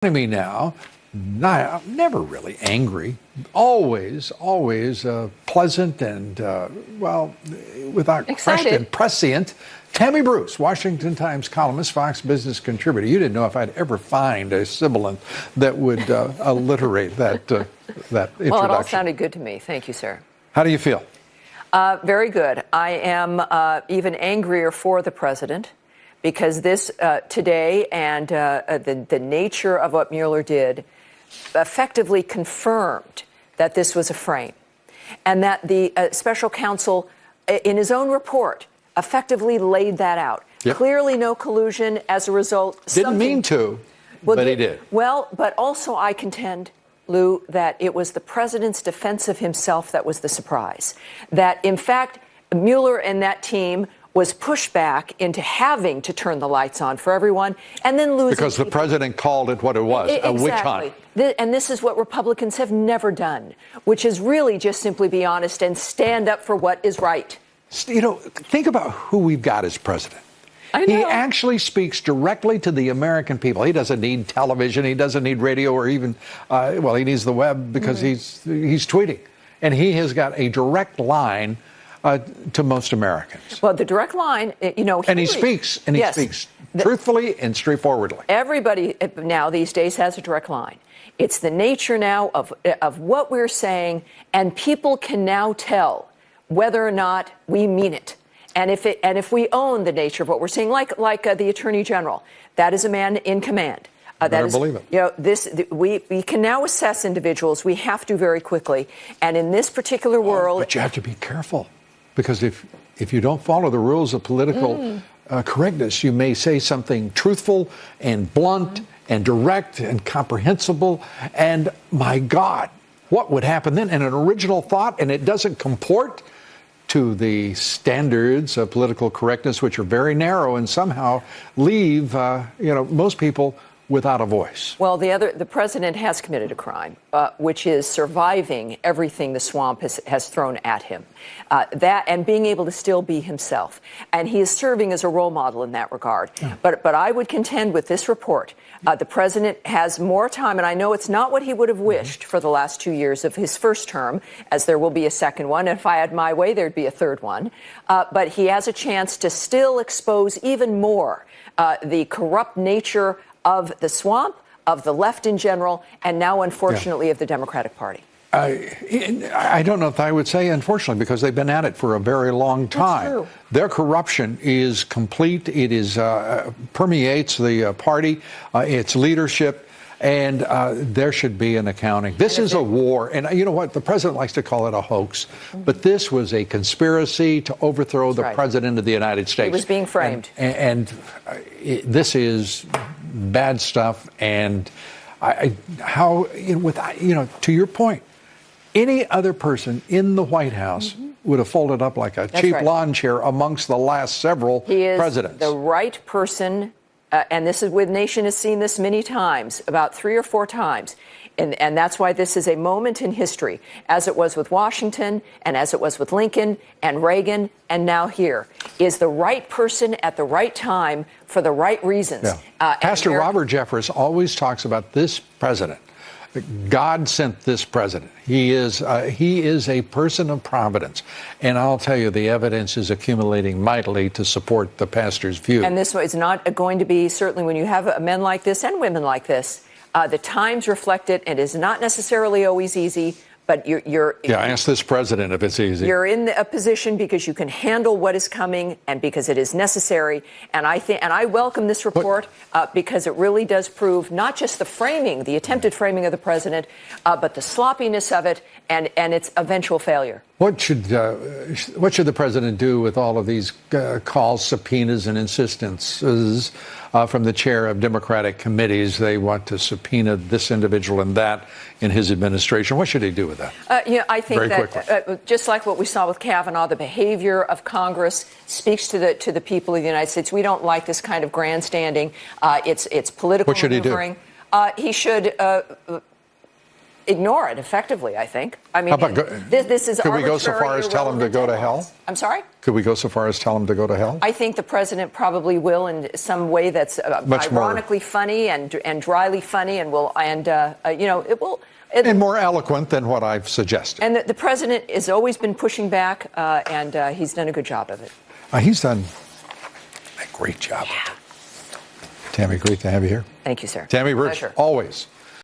Me now, never really angry, always pleasant and, without question, prescient. Tammy Bruce, Washington Times columnist, Fox Business contributor. You didn't know if I'd ever find a sibilant that would alliterate that introduction. Well, it all sounded good to me. Thank you, sir. How do you feel? Very good. I am even angrier for the president, because this today and the nature of what Mueller did effectively confirmed that this was a frame, and that the special counsel, in his own report, effectively laid that out. Yep. Clearly no collusion as a result. Didn't mean to, but he did. Well, but also I contend, Lou, that it was the president's defense of himself that was the surprise. That, in fact, Mueller and that team was pushed back into having to turn the lights on for everyone and then losing. Because the president called it what it was, a witch hunt. And this is what Republicans have never done, which is really just simply be honest and stand up for what is right. You know, think about who we've got as president. I know. He actually speaks directly to the American people. He doesn't need television. He doesn't need radio or even, he needs the web because he's tweeting. And he has got a direct line to most Americans. Well, the direct line, he speaks truthfully and straightforwardly. Everybody now these days has a direct line. It's the nature now of what we're saying, and people can now tell whether or not we mean it. And if we own the nature of what we're saying, like the Attorney General, that is a man in command. Believe it. We can now assess individuals. We have to very quickly. And in this particular world, but you have to be careful, because if you don't follow the rules of political correctness, you may say something truthful and blunt and direct and comprehensible. And my God, what would happen then? And an original thought, and it doesn't comport to the standards of political correctness, which are very narrow and somehow leave most people without a voice. Well, the president has committed a crime, which is surviving everything the swamp has thrown at him, and being able to still be himself. And he is serving as a role model in that regard. Yeah. But I would contend with this report, the president has more time, and I know it's not what he would have wished for the last 2 years of his first term, as there will be a second one. And if I had my way, there'd be a third one. But he has a chance to still expose even more the corrupt nature of the swamp, of the left in general, and now, unfortunately, of the Democratic Party. I don't know if I would say unfortunately, because they've been at it for a very long time. That's true. Their corruption is complete. It is permeates the party, its leadership, and there should be an accounting. This is a war, and you know what? The president likes to call it a hoax, but this was a conspiracy to overthrow the president of the United States. He was being framed. And this is bad stuff. And to your point, any other person in the White House would have folded up like a cheap lawn chair amongst the last several presidents. He is the right person. And this is Nation has seen this many times, about 3 or 4 times. And that's why this is a moment in history, as it was with Washington and as it was with Lincoln and Reagan and now here, is the right person at the right time for the right reasons. Yeah. Pastor Robert Jeffress always talks about this president. God sent this president. He is a person of providence. And I'll tell you, the evidence is accumulating mightily to support the pastor's view. And this is not going to be, certainly when you have men like this and women like this, the times reflect it. It is not necessarily always easy, but you're ask this president if it's easy. You're in a position because you can handle what is coming and because it is necessary. And I welcome this report because it really does prove not just the framing, the attempted framing of the president, but the sloppiness of it and its eventual failure. What should the president do with all of these calls, subpoenas, and insistences from the chair of Democratic committees? They want to subpoena this individual and that in his administration. What should he do with that? I think that just like what we saw with Kavanaugh, the behavior of Congress speaks to the people of the United States. We don't like this kind of grandstanding. It's political. What should maneuvering. He do? He should ignore it effectively, I think. I mean, How about this is could we go so far arbitrary, as tell him to go to irrelevant. hell? I'm sorry? Could we go so far as tell him to go to hell? I think the president probably will in some way that's Much more ironically funny and dryly funny, and it will. And more eloquent than what I've suggested. And the president has always been pushing back, and he's done a good job of it. He's done a great job. Yeah. Tammy, great to have you here. Thank you, sir. Tammy Bruce, Pleasure. always